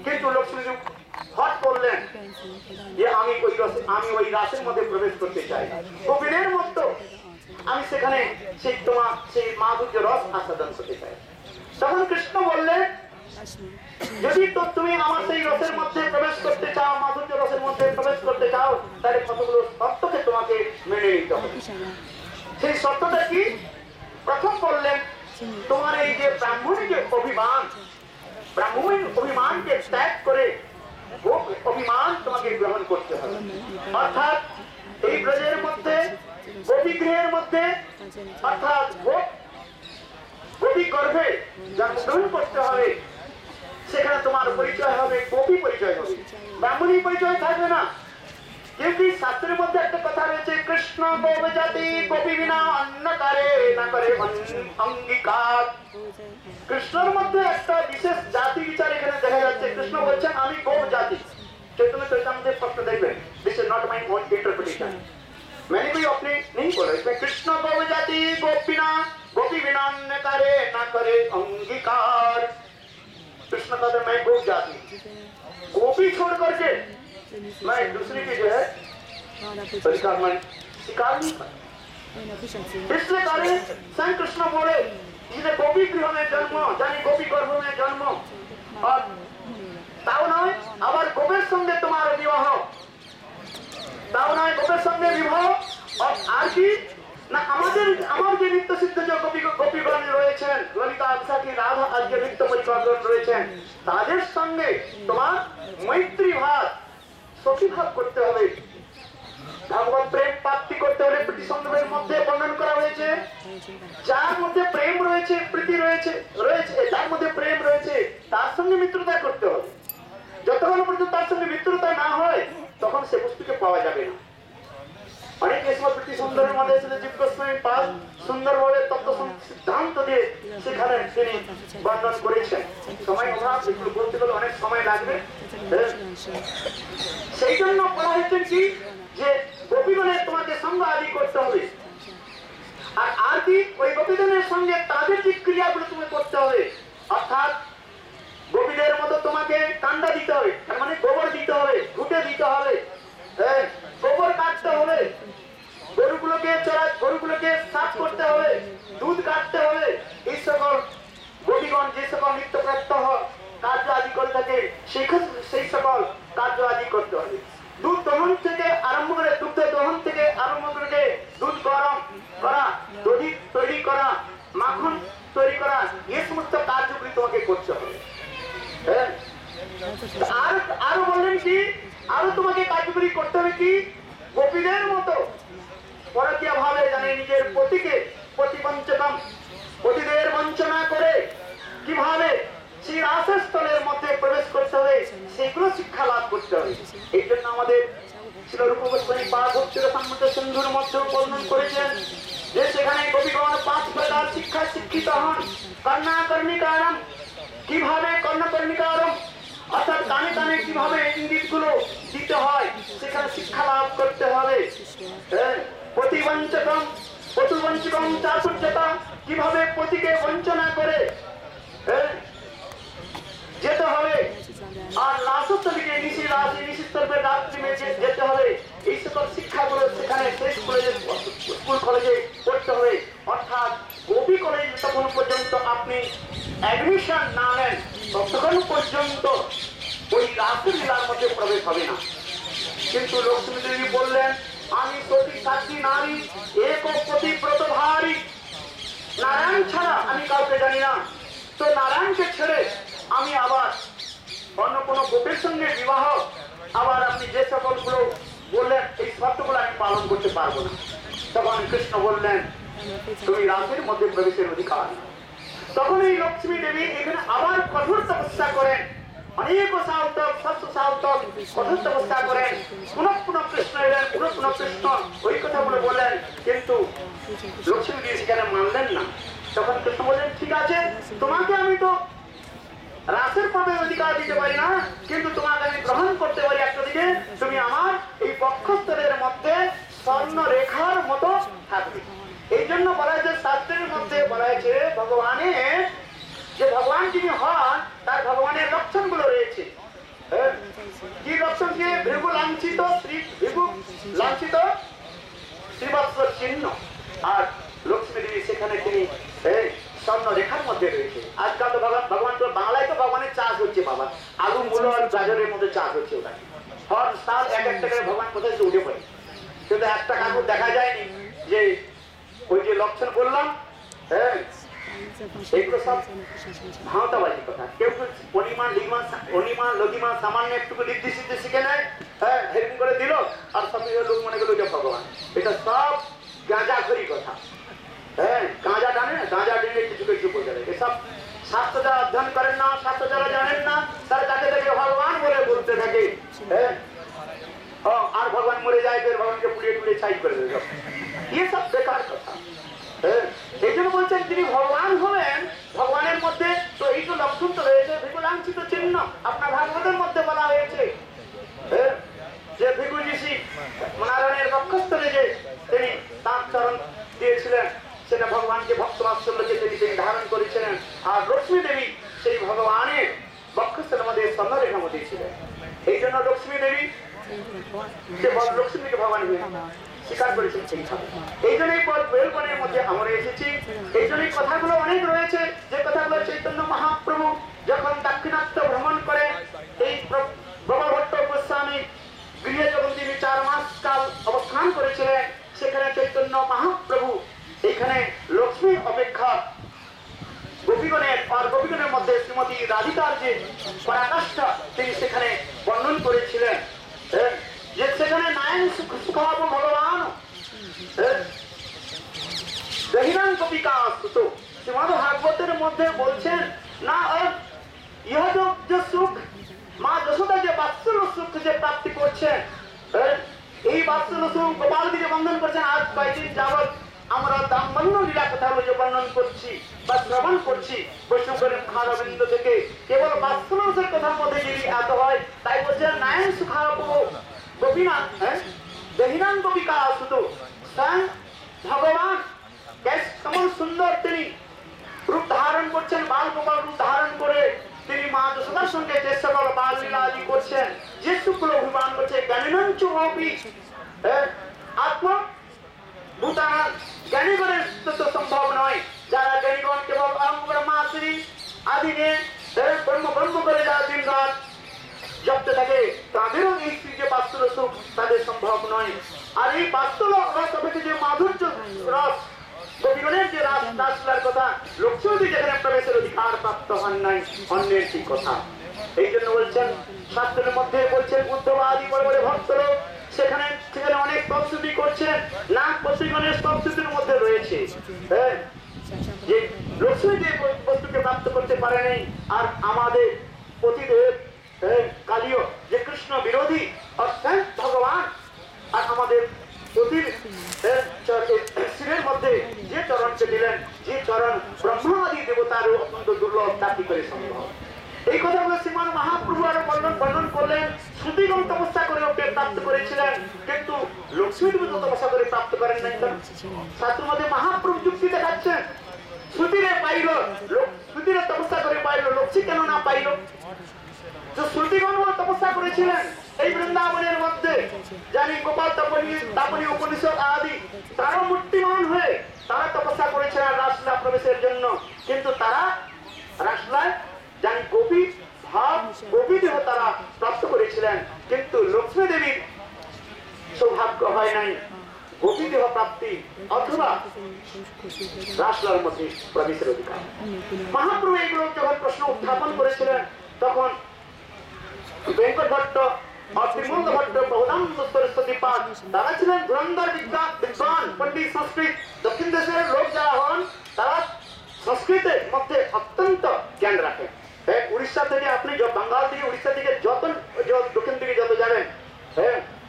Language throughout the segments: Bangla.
কিন্তু লক্ষ্মী হট করলেন যে আমি ওই রাসের মধ্যে প্রবেশ করতে চাই, গোপীদের মতো আমি সেখানে সেই মাধুর্য রস আস্বাদন করতে চাই। তখন কৃষ্ণ বললেন, যদি তুমি আমার সেই রসের মধ্যে প্রবেশ করতে চাও, মাধুর্য রসের মধ্যে প্রবেশ করতে চাও, তাহলে কতগুলো শর্তকে তোমাকে মেনে নিতে হবে। সেই শর্তটা কি? প্রথম বললেন, তোমার এই যে ব্রাহ্মণের যে ব্রাহ্মণের অভিমানকে ত্যাগ করে গোপ অভিমান তোমাকে গ্রহণ করতে হবে। অর্থাৎ এই ব্রজের মধ্যে, গোপী গৃহের মধ্যে, অর্থাৎ গোপী গর্ভে জন্মগ্রহণ করতে হবে। সেখানে তোমার পরিচয় হবে গোপী পরিচয় হবে, ব্রাহ্মণী পরিচয় থাকবে না। কিন্তু শাস্ত্রের মধ্যে একটা কথা রয়েছে, কৃষ্ণ গোপ জাতি গোপী বিনা অন্য করে না করে অঙ্গীকার। কৃষ্ণের মধ্যে একটা বিশেষ জাতি বিচার এখানে দেখা যাচ্ছে। কৃষ্ণ বলছেন আমি গোপ জাতি। चैतन्य चैतन्य स्पष्ट देखें, this is not my own interpretation, मैंने कोई अपने नहीं बोला। इसमें कृष्ण गोप जाति गोपी बिना न करे अंगीकार। कृष्ण कहते मैं गोप जाति, गोपी छोड़ करके मैं दूसरी की जो है स्वीकार नहीं कर। इसलिए कार्य स्वयं कृष्ण बोले, जिसे गोपी गृह में जन्म जानी गोपी गर्भ में जन्म, और তাও নয় আবার গোপের সঙ্গে তোমার বিবাহ, তাও নয় গোপের সঙ্গে বিবাহ। আর কি না, আমার যে নিত্য সিদ্ধ যে গোপীগণ রয়েছেন, ললিতা আশাকি রাধা আজকে নিত্য পরিকর্ষণ রয়েছেন, তাদের সঙ্গে তোমার মৈত্রী ভাব সখী ভাব করতে হবে। ভগবত প্রেম প্রাপ্তি করতে হলে প্রীতি সংগ্রহের মধ্যে বর্ণন করা হয়েছে, যার মধ্যে প্রেম রয়েছে, প্রীতি রয়েছে, যার মধ্যে প্রেম রয়েছে, তার সঙ্গে মিত্রতা করতে হবে। যতক্ষণ পর্যন্ত তার সঙ্গে মিত্রতা না হয়, তখন সে বস্তুকে পাওয়া যাবে না। অনেক সময় প্রীতি সুন্দরের মধ্যে এসে জীব গোস্বামী পাল সুন্দরভাবে তত্ত্ব সিদ্ধান্ত দিয়ে সেখানে তিনি বর্ণন করেছেন। সময় অভাব, এগুলো বলতে গেলে অনেক সময় লাগবে। সেই জন্য বলা হয়েছে কি, যে গোপীগণের তোমাকে সঙ্গ আদি করতে হবে। আর কি ওই গোপীগণের সঙ্গে তাদের যে ক্রিয়াগুলো তুমি করতে হবে, অর্থাৎ গোপীদের মতো তোমাকে কান্ডা দিতে হবে, তার মানে গোবর দিতে হবে, ঘুটে দিতে হবে, গোবর কাটতে হবে, গরুগুলোকে সাফ করতে হবে, দুধ কাটতে হবে। এই সকল গোপীগণ যে সকল নিত্য প্রত্যহ কার্য আদি করে থাকে, সেই সকল কার্য আদি করতে হবে। দুধ দহন থেকে আরম্ভ করে, দুগ্ধ দহন থেকে আরম্ভ করে দুধ গরম করা, দধি তৈরি করা, মাখন তৈরি করা, এই সমস্ত কার্যগুলি তোমাকে করতে হবে। আরো বললেন কি, আরো তোমাকে কার্যকরী করতে হবে কি, গোপীদের মতো পরকীয়া ভাবে জানে নিজের পতিদের বঞ্চনা করে কিভাবে সেই রাসস্থলের মধ্যে প্রবেশ করতে হবে, সেগুলো শিক্ষা লাভ করতে হবে। এই জন্য আমাদের শিল রূপ গোস্বামী ভক্তির সম্মত সিন্ধুর মধ্যে বর্ণন করেছেন যে সেখানে গোপীগণ 5 প্রকার শিক্ষায় শিক্ষিত হন। কর্ণাকর্ণিকারম, কিভাবে কর্ণকর্ণিকারম অর্থাৎ কানে কানে কিভাবে ইঙ্গিত গুলো দিতে হয়, সেখানে শিক্ষা লাভ করতে হবে। পতিবঞ্চকম চাতুর্যতা, কিভাবে পতিকে বঞ্চনা করে যেতে হবে, আর রাসস্থলীকে নিশিস্তর্পে রাত্রি যেতে হবে। এই সকল শিক্ষাগুলো সেখানে স্কুল কলেজে পড়তে হবে। অর্থাৎ গোপী কলেজ তখন পর্যন্ত আপনি অ্যাডমিশন না নেন, ততক্ষণ পর্যন্ত ওই রাসলীলার মধ্যে প্রবেশ হবে না। কিন্তু লক্ষ্মী দেবী বললেন, আমি সতী সাক্ষী নারী, এক পতিব্রত ভারী, নারায়ণ ছাড়া আমি কাউকে জানি না। তো নারায়ণকে ছেড়ে আমি আবার অন্য কোনো গোপের সঙ্গে বিবাহ, আবার আপনি যে সকলগুলো বললেন এই শর্তগুলো আমি পালন করতে পারবো না। তখন কৃষ্ণ বললেন, তুমি রাসের মধ্যে প্রবেশের অধিকার। তখন এই লক্ষ্মী দেবী এখানে আবার কঠোর তপস্যা করেন, অনেক সাহতক সত্য সাহতক কঠোর তপস্যা করেন। পুনঃ কৃষ্ণ এলেন, পুনঃ কৃষ্ণ ওই কথাগুলো বললেন, কিন্তু লক্ষ্মী দেবী সেখানে মানলেন না। তখন কৃষ্ণ বললেন, ঠিক আছে, তোমাকে আমি তো রাসের পদে অধিকার দিতে পারি না, কিন্তু তোমাকে আমি গ্রহণ করতে পারি। একটা দিকে তুমি আমার এই বক্ষস্থলের মধ্যে স্বর্ণ রেখার মতো থাকবে। এই জন্য বলা হয়েছে, শাস্ত্রের মধ্যে বলা হয়েছে ভগবানের যে ভগবান যিনি হন তার ভগবানের লক্ষণগুলো রয়েছে। হ্যাঁ, কি লক্ষণ? কি? ভৃগু লাঞ্ছিত, ভৃগু লাঞ্ছিত শ্রীবৎস চিহ্ন। আর লক্ষ্মী দেবী সেখানে তিনি স্বর্ণ রেখার মধ্যে রয়েছে। আজকাল তো ভগবান তো বাংলায় তো ভগবানের চাষ হচ্ছে বাবা, আলু মূলো আর গাজরের মধ্যে চাষ হচ্ছে ওটা। হর সাল এক একটা করে ভগবান কোথায় উঠে পড়ে, কিন্তু একটা ঠাকুর দেখা যায়নি যে ওই যে লক্ষণ বললাম। হ্যাঁ, এগুলো সব ভাঁওতাবাজি কথা। কেউ অনিমা লঘিমা সামান্য একটু লিখতে শিখতে শিখে নেয়, হ্যাঁ, হেরিং করে দিল, আর সব লোক মনে করলো যে ভগবান। এটা সব গাঁজাখড়ি কথা। হ্যাঁ, গাঁজা টানে, গাঁজা টেনে কিছু কিছু বোঝা যায়। এসব শাস্ত্র যারা অধ্যয়ন করেন না, শাস্ত্র যারা জানেন না, তারা তাকে দেখে ভগবান বলে বলতে থাকে। হ্যাঁ, আর ভগবান মরে যায়, ফের ভগবানকে পুড়িয়ে টুড়িয়ে ছাই করে দেবে। এসব বেকার কথা। এই জন্য বলছেন তিনি ভগবান হবেন। ভগবানের মধ্যে তো এই তো লক্ষণ তো রয়েছে, ভৃগুলাঞ্ছিত চিহ্ন আপনার ভাগবতের মধ্যে বলা হয়েছে যে ভৃগু ঋষি নারায়ণের বক্ষস্থলে যে তিনি তাঁর চরণ দিয়েছিলেন, সেটা ভগবানকে ভক্ত বাৎসল্যকে তিনি ধারণ করেছিলেন। আর লক্ষ্মী দেবী সেই ভগবানের বক্ষস্থলের মধ্যে স্বর্ণরেখার মধ্যে ছিলেন। এই জন্য লক্ষ্মী দেবী যে লক্ষ্মীকে ভগবান স্বীকার করেছেন সেই ভাবে। এই জন্যই বেলবনের মধ্যে আমরা এসেছি। এই জন্যই কথাগুলো অনেক রয়েছে, যে কথাগুলো চৈতন্য মহাপ্রভু যখন দাক্ষিণাত্য ভ্রমণ করে এই প্রবলভট্ট গোস্বামী গৃহে যখন তিনি 4 মাস কাল অবস্থান করেছিলেন, সেখানে চৈতন্য মহাপ্রভু এখানে লক্ষ্মী অপেক্ষা গোপীগণের আর গোপীগণের মধ্যে শ্রীমতী রাধিকার যে পরাকাষ্ঠা তিনি সেখানে বর্ণন করেছিলেন। যে সেখানে নায়ন সুখাব ভগবান দহিনান কপিকা সুত। শ্রীমদ্ ভাগবতের মধ্যে বলছেন না, ইহ যে সুখ মা যশোদা যে বাৎসল্য সুখ যে প্রাপ্তি করছেন, এই বাৎসল্য সুখ গোপাল দিকে বন্ধন করছেন। আজ কয়েকদিন যাবৎ আমরা দামবন্ধ লীলা কথাগুলো যে বর্ণন করছি বা শ্রবণ করছি বৈষ্ণবের মুখারবিন্দ থেকে, কেবল বাৎসল্যের কথার মধ্যে যদি এত হয়, তাই বলছেন নায়ন সুখাব গোপীনাথ দহিনান গোপিকা সুত। স্বয়ং ভগবান কেমন সুন্দর তিনি রূপ ধারণ করছেন, বাল গোপাল রূপ ধারণ করে তিনি মা যশোদার সঙ্গে যে সকল বাল লীলা আদি করছেন, যে সুখগুলো অভিমান করছে। জ্ঞানীনঞ্চ অপি আত্ম ভূতানা, জ্ঞানীগণের তো সম্ভব নয়। যারা জ্ঞানীগণ কেবল ব্রহ্মাশ্রী আদি নিয়ে ব্রহ্ম ব্রহ্ম করে যারা দিন রাত জপতে থাকে, তাদেরও এই যে বাস্তব সুখ তাদের সম্ভব নয়। আর এই বাস্তব রস অপেক্ষা যে মাধুর্য রস, গোপীগণের যে রাসলার কথা, লক্ষ্মী যেখানে প্রবেশের অধিকার প্রাপ্ত হন নাই, অন্যের ঠিক কথা। এই জন্য বলছেন শাস্ত্রের মধ্যে বলছেন উদ্ধব আদি বড় বড় ভক্ত লোক সেখানে সেখানে অনেক স্তবস্তুতি করছেন। নাগ পশুগণের স্তবস্তুতির মধ্যে রয়েছে যে লক্ষ্মী যে বস্তুকে প্রাপ্ত করতে পারেনি। আর আমাদের পতিদেব কালীয় যে কৃষ্ণ বিরোধী অর্থাৎ ভগবান, আর আমাদের অতির শিরের মধ্যে যে চরণকে দিলেন, যে চরণ ব্রহ্মাদি দেবতারও অত্যন্ত দুর্লভ, তাকে করে সম্ভব। এই কথাগুলো শ্রীমান মহাপ্রভু আরো বর্ণন করলেন। শ্রুতিগণ তপস্যা করে প্রাপ্ত করেছিলেন, কিন্তু লক্ষ্মী দেবী তপস্যা করে প্রাপ্ত করেন নাই। শাস্ত্রের মধ্যে মহাপ্রভু যুক্তি দেখাচ্ছেন, শ্রুতিরে পাইল, শ্রুতিরে তপস্যা করে পাইল, লক্ষ্মী কেন না পাইল? শ্রুতিগণ তপস্যা করেছিলেন এই বৃন্দাবনের মধ্যে, জানি গোপাল তাপনী উপনিষদ আদি, তারাও মূর্তিমান হয়ে তারা তপস্যা করেছিলেন রাসলীলা প্রবেশের জন্য, কিন্তু তারা রাসলায় জানি গোপী ভাব গোপী দেহ তারা প্রাপ্ত করেছিলেন, কিন্তু লক্ষ্মী দেবীর সৌভাগ্য হয় নাই গোপী দেহ প্রাপ্তি অথবা রাসলার মধ্যে প্রবেশের অধিকার। মহাপ্রভু এইগুলো যখন প্রশ্ন উত্থাপন করেছিলেন, তখন বেঙ্কট ভট্ট শ্রীমন্ত ভট্ট প্রভুদানন্দ সরস্বতী পাদ তারা ছিলেন ধুরন্ধর বিদ্বান পণ্ডিত সংস্কৃত। দক্ষিণ দেশের লোক যারা হন তারা সংস্কৃতের মধ্যে অত্যন্ত জ্ঞান রাখেন। উড়িষ্যা থেকে আপনি বাঙ্গাল থেকে উড়িষ্যা থেকে যত দক্ষিণ দিকে যত যাবেন,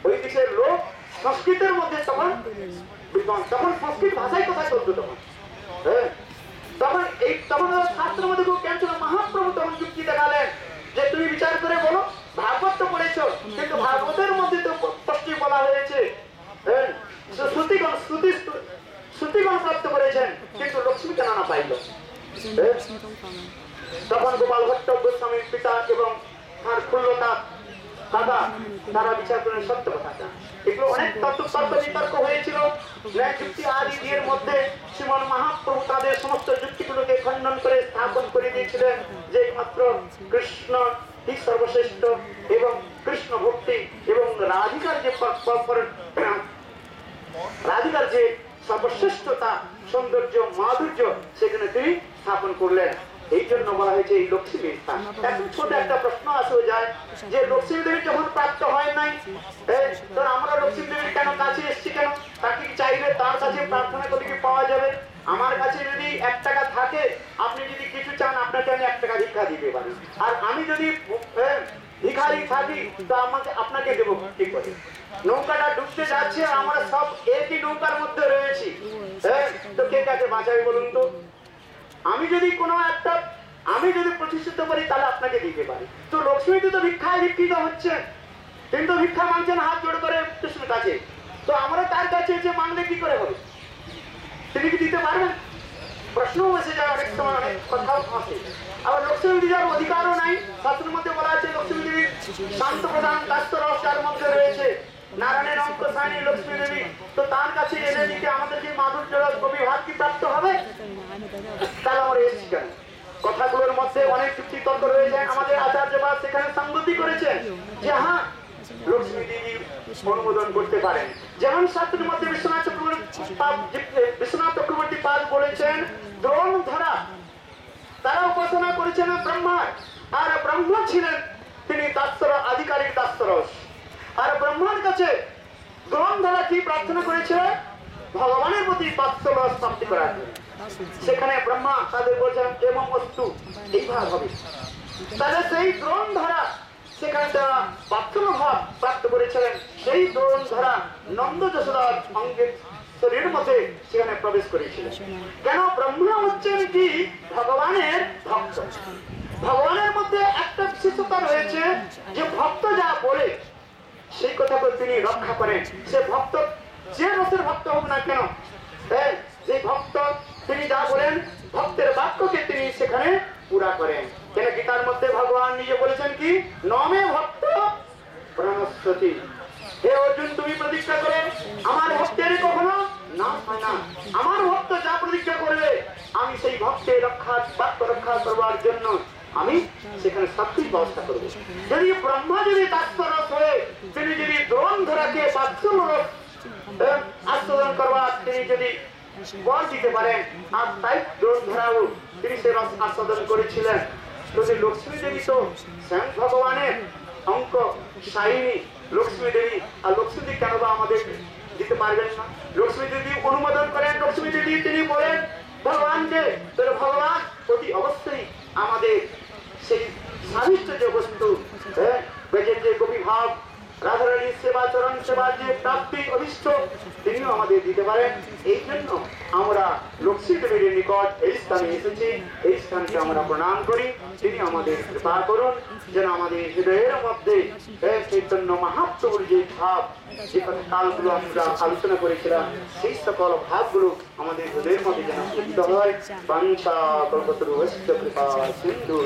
ওই দেশের লোক সংস্কৃতের মধ্যে তখন বিদ্বান, তখন সংস্কৃত ভাষায় কথা চলতো। তখন তখন শাস্ত্রের মধ্যে খুব জ্ঞান ছিল। মহাপ্রভু তখন যুক্তি দেখালেন যে তুমি বিচার করে বলো, ভাগবত তো পড়েছ, কিন্তু ভাগবতের মধ্যে তো স্পষ্টই বলা হয়েছে শ্রুতিগণ প্রাপ্ত করেছেন, কিন্তু লক্ষ্মী কেন না পাইল? তখন গোপাল ভট্ট গোস্বামীর পিতা এবং তার খুল্লতা দাদা তারা বিচার করেন সত্য কথাটা। এগুলো অনেক তর্ক বিতর্ক হয়েছিল। ন্যায় যুক্তি আদি এর মধ্যে শ্রীমন মহাপ্রভু তাদের সমস্ত যুক্তিগুলোকে খণ্ডন করে স্থাপন করে দিয়েছিলেন যে মাত্র কৃষ্ণ ঠিক সর্বশ্রেষ্ঠ এবং কৃষ্ণ ভক্তি এবং রাধিকার যে সর্বশ্রেষ্ঠতা সৌন্দর্য মাধুর্য সেখানে তিনি স্থাপন করলেন। এই জন্য বলা হয়েছে এই লক্ষ্মী স্থান। এখন ছোট একটা প্রশ্ন আসে যায় যে লক্ষ্মী দেবী যখন প্রাপ্ত হয় নাই তো আমরা লক্ষ্মী দেবীর কেন কাছে এসেছি কেন? তাকে চাইলে তার কাছে প্রার্থনা করে কি পাওয়া যাবে? আমার কাছে যদি 1 টাকা থাকে, আপনি যদি কিছু চান আপনাকে আমি 1 টাকা ভিক্ষা দিতে পারি, আর আমি যদি ভিখারি থাকি তো আপনাকে দেবো কি করে? নৌকাটা ডুবতে যাচ্ছে, আমরা সব একই নৌকার মধ্যে রয়েছি, তো কে কাছে বাঁচাবে বলুন তো? আমি যদি প্রতিষ্ঠিত করি তাহলে আপনাকে দিতে পারি। তো লক্ষ্মী তো ভিক্ষায় ভিক্ষিত হচ্ছে, কিন্তু ভিক্ষা মানছেন হাত জোড় করে কৃষ্ণের কাছে। তো আমরা তার কাছে যে মানলে কি করে হবে? তিনি কি দিতে পারবেন? প্রশ্ন এসে যায় অনেক সময়, অনেক কথাও আসে। আবার লক্ষ্মী দেবীর অধিকারও নাই। শাস্ত্রের মধ্যে বলা আছে লক্ষ্মী দেবী শান্ত প্রধান কাস্ত রসার মধ্যে রয়েছে, নারায়ণের অঙ্ক সাইনি লক্ষ্মী দেবী। তো তার কাছে এনে দিকে আমাদের যে মাধুর্য রস কবি ভাত কি প্রাপ্ত হবে? তাহলে আমরা এসেছি কেন? কথাগুলোর মধ্যে অনেক যুক্তি তর্ক রয়েছে। আমাদের আচার্য বা সেখানে সংগতি করেছেন যে হ্যাঁ লক্ষ্মী দেবী অনুমোদন করতে পারেন। যেমন শাস্ত্রের মধ্যে বিশ্বনাথ চক্রবর্তী পাদ বলেছেন দ্রোণ ধরা তারা উপাসনা করেছেন ব্রহ্মার, আর ব্রহ্মা ছিলেন তিনি দাস্তর আধিকারিক দাস্তরস। আর ব্রহ্মার কাছে দ্রোণ ধরা কি প্রার্থনা করেছিলেন? ভগবানের প্রতি বাৎসল্য প্রাপ্তি করার জন্য। সেখানে ব্রহ্মা তাদের বলছেন এবং বস্তু এইভাবে হবে। তাহলে সেই দ্রোণ ধরা সেখানে তারা বাৎসল্য ভাব প্রাপ্ত করেছিলেন। সেই দ্রোণ ধরা নন্দ যশোদার অঙ্গের শরীরের মধ্যে সেখানে প্রবেশ করেছিলেন। কেন? ব্রহ্মা হচ্ছেন কি ভগবানের ভক্ত। ভগবানের মধ্যে একটা বিশেষতা রয়েছে যে ভক্ত যা বলে সেই কথাকে তিনি রক্ষা করেন। সে ভক্ত যে রসের ভক্ত হোক না কেন, যে ভক্ত তিনি যা বলেন ভক্তের বাক্যকে তিনি সেখানে পুরা করেন। কেন গীতার মধ্যে ভগবান নিজে বলেছেন কি নমে ভক্ত প্রণশ্বতি। হে অর্জুন তুমি প্রতিজ্ঞা করে আমার ভক্তের কখনো নাম হয় না। আমার ভক্ত যা প্রতিজ্ঞা করবে আমি সেই ভক্তের বাক্য রক্ষা করবার জন্য আমি সেখানে সবকিছু ব্যবস্থা করবো। যদি ব্রহ্মা যদি দাস্তরস হয়ে তিনি যদি দ্রোণ ধরাকে বাৎসল্য আস্বাদন করবার তিনি যদি বল দিতে পারেন, আর তাই দ্রোণ ধরাও তিনি সে রস আস্বাদন করেছিলেন। যদি লক্ষ্মী দেবী তো স্বয়ং ভগবানের অঙ্ক সাইনি লক্ষ্মী দেবী, আর লক্ষ্মী দেবী কেন বা আমাদের দিতে পারবেন না? লক্ষ্মী দেবী অনুমোদন করেন। লক্ষ্মী দেবী তিনি বলেন ভগবানকে, তাহলে ভগবান অতি অবশ্যই আমাদের সেই সাহিত্য যে বস্তু যে কবি ভাব রাধারানীর সেবা চরণ সেবা যে প্রাপ্তি অভিষ্ট তিনিও আমাদের দিতে পারেন। এই জন্য আমরা লক্ষ্মী দেবীর নিকট এই স্থানে এসেছি। এই স্থানকে আমরা প্রণাম করি। তিনি আমাদের কৃপা করুন যেন আমাদের হৃদয়ের মধ্যে চৈতন্য মহাপ্রভুর যে ভাব যে কালগুলো আমরা আলোচনা করেছিলাম সেই সকল ভাবগুলো আমাদের হৃদয়ের মধ্যে যেন উদিত হয়। বাঞ্ছা কল্পতরু কৃপা সিন্ধু